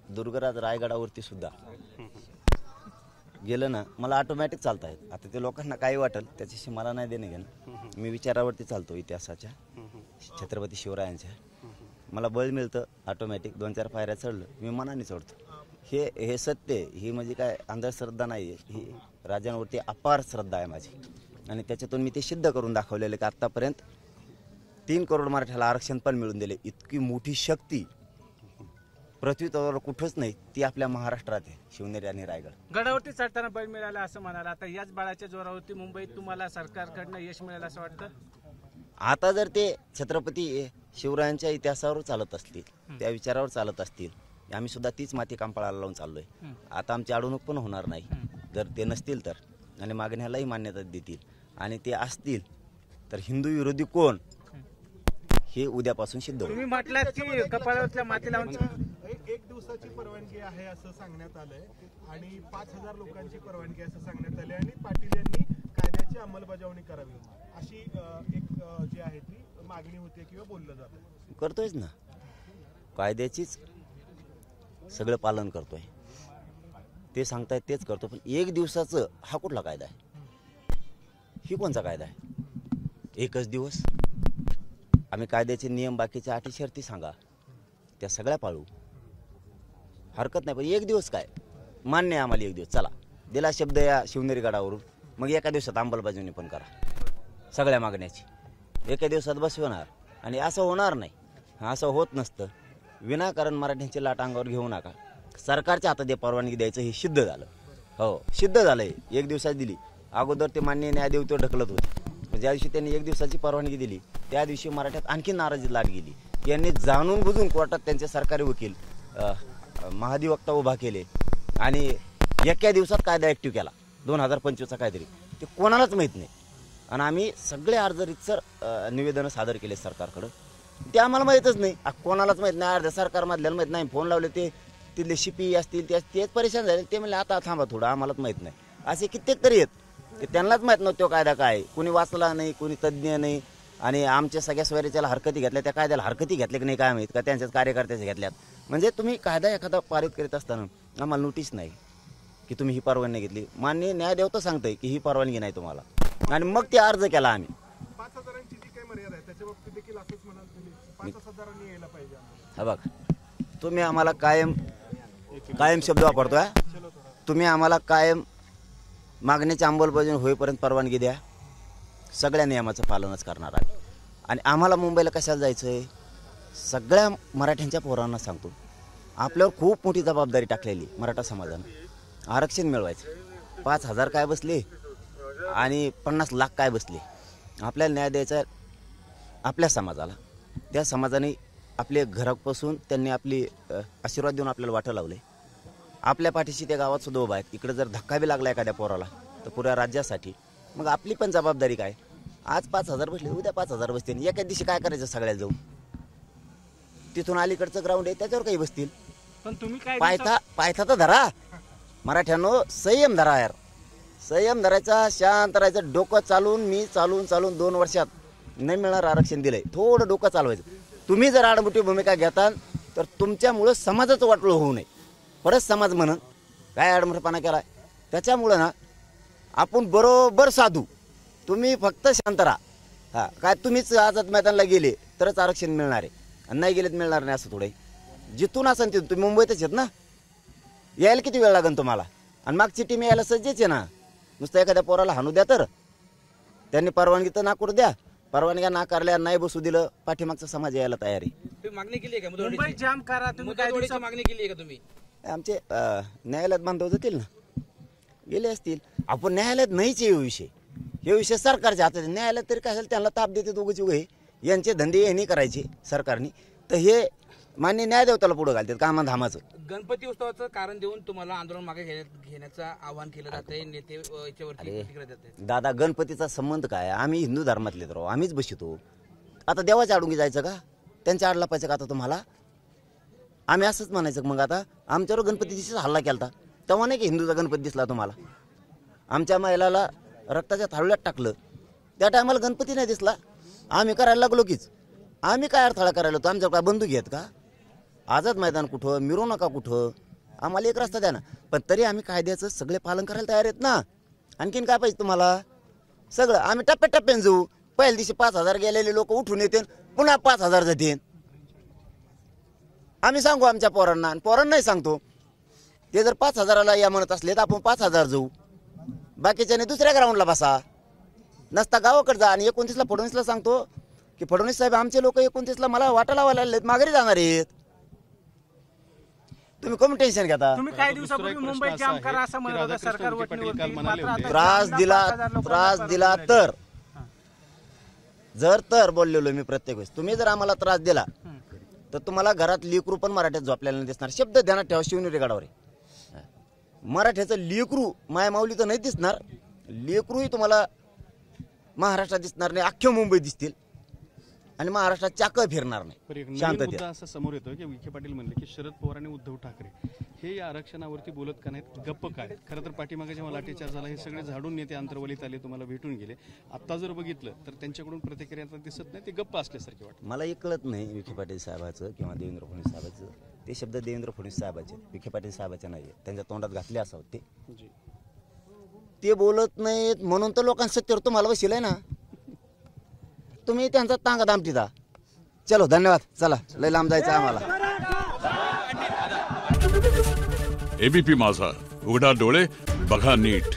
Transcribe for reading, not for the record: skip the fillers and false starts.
दुर्गराज रायगडावरती सुद्धा गेलं ना, मला ऑटोमॅटिक चालता येत. आता ते लोकांना काही वाटेल त्याच्याशी मला नाही देणे घेणं. मी विचारावरती चालतो इतिहासाच्या, छत्रपती शिवरायांच्या. मला बळ मिळतं ऑटोमॅटिक. 2-4 पायऱ्या चढलं मी मनाने चढतो. हे सत्य आहे. ही म्हणजे काय अंधश्रद्धा नाही आहे. ही राजांवरती अपार श्रद्धा आहे माझी. आणि त्याच्यातून मी ते सिद्ध करून दाखवलेलं की आत्तापर्यंत 3 करोड मराठ्याला आरक्षण पण मिळून दिले. इतकी मोठी शक्ती पृथ्वी तलावर कुठंच नाही, ती आपल्या महाराष्ट्रात आहे, शिवनेरी आणि रायगड. गडावरती चढताना बळ मिळाला असं म्हणाला. आता याच बळाच्या जोरावरती मुंबईत तुम्हाला सरकारकडनं यश मिळेल असं वाटतं? आता जर ते छत्रपती शिवरायांच्या इतिहासावर चालत असतील, त्या विचारावर चालत असतील, आम्ही सुद्धा तीच माती कांपळाला लावून चाललोय. आता आमची अडवणूक पण होणार नाही जर ते नसतील तर, आणि मागण्यालाही मान्यता देतील. आणि ते असतील तर हिंदू विरोधी कोण हे उद्यापासून सिद्ध होईल. तुम्ही म्हटलात की कपाळातल्या माती लावून 1 दिवसाची परवानगी आहे असं सांगण्यात आलंय आणि 5000 लोकांची परवानगी असं सांगण्यात आले आणि पाटील यांनी कायद्याची अंमलबजावणी करावी अशी एक जी आहे ती मागणी होते किंवा बोललं जातं. करतोयच ना, कायद्याचीच सगळं पालन करतोय. ते सांगतायत तेच करतो. पण 1 दिवसाचं हा कुठला कायदा आहे? ही कोणचा कायदा आहे? 1च दिवस. आम्ही कायद्याचे नियम बाकीच्या अटी शर्ती सांगा, त्या सगळ्या पाळू, हरकत नाही. पण 1 दिवस काय मान्य आहे आम्हाला. 1 दिवस चला, दिला शब्द या शिवनेरी गडावरून, मग एका दिवसात अंमलबजावणी पण करा सगळ्या मागण्याची. एका दिवसात बसवणार आणि असं होणार नाही. असं होत नसतं. विनाकारण मराठ्यांची लाट अंगावर घेऊ नका. सरकारच्या हातात हे परवानगी द्यायचं हे सिद्ध झालं. हो, सिद्ध झालंय. 1 दिवसात दिली. अगोदर ते माननीय न्यायदेवते ढकलत होते. ज्या दिवशी त्यांनी 1 दिवसाची परवानगी दिली त्या दिवशी मराठ्यात आणखी नाराजी लाट गेली. यांनी जाणून बुजून कोर्टात त्यांचे सरकारी वकील महाधिवक्ता उभा केले आणि एका दिवसात कायदा ऍक्टिव्ह केला 2025चा काहीतरी. ते कोणालाच माहीत नाही. आणि आम्ही सगळे अर्ज रितसर निवेदनं सादर केले सरकारकडं. ते आम्हाला माहीतच नाही. कोणालाच माहीत नाही. अर्ध्या सरकारमधल्याला माहीत नाही. फोन लावले ते तिथले शिपी असतील तेच परेशान झाले. ते म्हणले आता थांबा थोडं, आम्हालाच माहीत नाही. असे कित्येक तरी आहेत ते त्यांनाच माहीत नव्हतं तो कायदा काय. कुणी वाचला नाही, कुणी तज्ज्ञ नाही. आणि आमच्या सगळ्या स्वैराच्याला हरकती घेतल्या, त्या कायद्याला हरकती घेतल्या की नाही काय माहीत, का त्यांच्याच कार्यकर्त्याच्या घेतल्यात. म्हणजे तुम्ही कायदा एखादा पारित करीत असताना आम्हाला नोटीस नाही की तुम्ही ही परवानगी घेतली. माननीय न्यायदेवता सांगतंय की ही परवानगी नाही तुम्हाला, आणि मग ते अर्ज केला आम्ही. 5000ची जी काही मर्यादा आहे त्याच्या बाबतीत देखील असंच म्हणाल तुम्ही 5000 यायला पाहिजे. हा बघ, तुम्ही आम्हाला कायम शब्द वापरतोय. तुम्ही आम्हाला कायम मागण्याची अंमलबजावणी होईपर्यंत परवानगी द्या. सगळ्या नियमाचं पालनच करणार आम्ही. आणि आम्हाला मुंबईला कशाला जायचं आहे? सगळ्या मराठ्यांच्या पोरांना सांगतो, आपल्यावर खूप मोठी जबाबदारी टाकलेली मराठा समाजानं. आरक्षण मिळवायचं. 5000 काय बसले आणि 50 लाख काय बसले. आपल्याला न्याय द्यायचा आपल्या समाजाला. त्या समाजाने आपले घरापासून त्यांनी आपली आशीर्वाद देऊन आपल्याला वाटं लावले. आपल्या पाठीशी त्या गावात सुद्धा उभा आहेत. इकडे जर धक्का बी लागला एखाद्या पोराला तर पुऱ्या राज्यासाठी मग आपली पण जबाबदारी काय. आज 5000 बसले, उद्या 5000 बसतील. एका दिवशी काय करायचं सगळ्याला जाऊन. तिथून अलीकडचं ग्राउंड आहे त्याच्यावर काही बसतील. पण तुम्ही काय पायथा तर धरा मराठ्यानो, संयम धरा यार. संयम धरायचा, शांत राहायचं. डोकं चालून 2 वर्षात नाही मिळणार आरक्षण दिलंय. थोडं डोकं चालवायचं. तुम्ही जर आडमुठी भूमिका घेता तर तुमच्यामुळं समाजाचं वाटोळं होऊ नये. परत समाज म्हणून काय आडमुठेपणा केलाय त्याच्यामुळं ना आपण बरोबर साधू. तुम्ही फक्त शांत राहा. हा काय तुम्हीच आझाद मैदानाला गेले तरच आरक्षण मिळणार आहे, आणि नाही गेलेत मिळणार नाही असं थोडं. जिथून असेल तिथून तुम्ही मुंबईतच आहेत ना, यायला किती वेळ लागेल तुम्हाला. आणि मागची टीम यायला सज्जच आहे ना. नुसतं एखाद्या पोराला हाणू द्या तर त्यांनी परवानगी तर नाकारू द्या. परवानग्या नाकारल्या, नाही बसू दिलं, पाठीमागचा समाज यायला तयार आहे. मागणी केली आहे का मुंबई जाम करा तुम्ही? काय मागणी केली आहे का तुम्ही? आमचे न्यायालयात बांधव जातील ना, गेले असतील. आपण न्यायालयात नाहीच हे विषय. हे विषय सरकारच्या हातात. न्यायालयात तरी काय असेल त्यांना ताप देते दोघंची उभे. यांचे धंदे यांनी करायचे सरकारने, तर हे मान्य न्यायदेवताला पुढे घालतात कामाधामाचं. गणपती उत्सवाचं कारण देऊन तुम्हाला आंदोलन मागे घेण्याचं आवाहन केलं जाते. नेते याच्यावरती दादा, गणपतीचा संबंध काय? आम्ही हिंदू धर्मातले तर आम्हीच बसतो. आता देवाच्या आडून जायचं का? त्यांच्या आड लपायचं का आता तुम्हाला? आम्ही असंच म्हणायचं मग आता आमच्यावर गणपती दिवशीच हल्ला केला तेव्हा नाही की हिंदूचा गणपती दिसला तुम्हाला? आमच्या महिलाला रक्ताच्या थाळ्यात टाकलं त्या टायमाला गणपती नाही दिसला. आम्ही करायला लागलो कीच. आम्ही काय अडथळा करायला होतो? आमच्या काय बंदूक घेत का? आझाद मैदान कुठं, मिरवू नका कुठं, आम्हाला एक रस्ता द्या ना. पण तरी आम्ही कायद्याचं सगळे पालन करायला तयार आहेत ना. आणखीन काय पाहिजे तुम्हाला? सगळं आम्ही टप्प्याटप्प्याने जाऊ. पहिल्या दिवशी 5,000 गेलेले लोक उठून येतील, पुन्हा 5,000 जातील. आम्ही सांगू आमच्या पोरांना, आणि पोरांनाही सांगतो. ते जर 5,000ला या म्हणत असले तर आपण 5,000 जाऊ. बाकीच्याने दुसऱ्या ग्राउंडला बसा, नसता गावाकडे जा. आणि 29ला फडणवीसला सांगतो की फडणवीस साहेब आमचे लोक 29ला मला वाटा लावायला आलेत, माघारी जाणार आहेत. तुम्ही कमी टेन्शन घेता. तुम्ही काही दिवसापूर्वी मुंबईत जाम करा असं म्हणत होता सरकार वटणीवरती. मात्र आता त्रास दिला तर तर बोललेलो मी प्रत्येक वेळेस. तुम्ही जर आम्हाला त्रास दिला तर तुम्हाला घरात लेकरू पण मराठ्यात झोपलेला नाही दिसणार. शब्द ध्यानात ठेवा, शिवनेरी गडावर आहे. मराठ्याचं लेकरू माय माऊली तर नाही दिसणार, लेकरूही तुम्हाला महाराष्ट्रात दिसणार नाही, अख्ख्या मुंबईत दिसतील. आणि महाराष्ट्रात चाक फिरणार नाही. शांततेत असं समोर येतो की विखे पाटील म्हणले की शरद पवार आणि उद्धव ठाकरे हे या आरक्षणावरती बोलत का नाहीत, गप्प काय? खरं तर पाठीमागे जेव्हा लाठीचार्ज झाला हे सगळे झाडून नेते अंतर्वलीत आले, तुम्हाला भेटून गेले. आता जर बघितलं तर त्यांच्याकडून प्रतिक्रिया दिसत नाही, ते गप्प असल्यासारखे वाटतं. मला एक कळत नाही विखे पाटील साहेबाचं किंवा देवेंद्र फडणवीस साहेबाचं. ते शब्द देवेंद्र फडणवीस साहेबाचे, विखे पाटील साहेबाचे नाही. त्यांच्या तोंडात घातले असावं ते बोलत नाहीत म्हणून तर लोकांना सत्तेवर तुम्हाला बसलाय ना. तुम्ही त्यांचा तांगा दामटीदा. चलो धन्यवाद. चला लय लांब जायचं आम्हाला. एबीपी माझा, उघडा डोळे बघा नीट.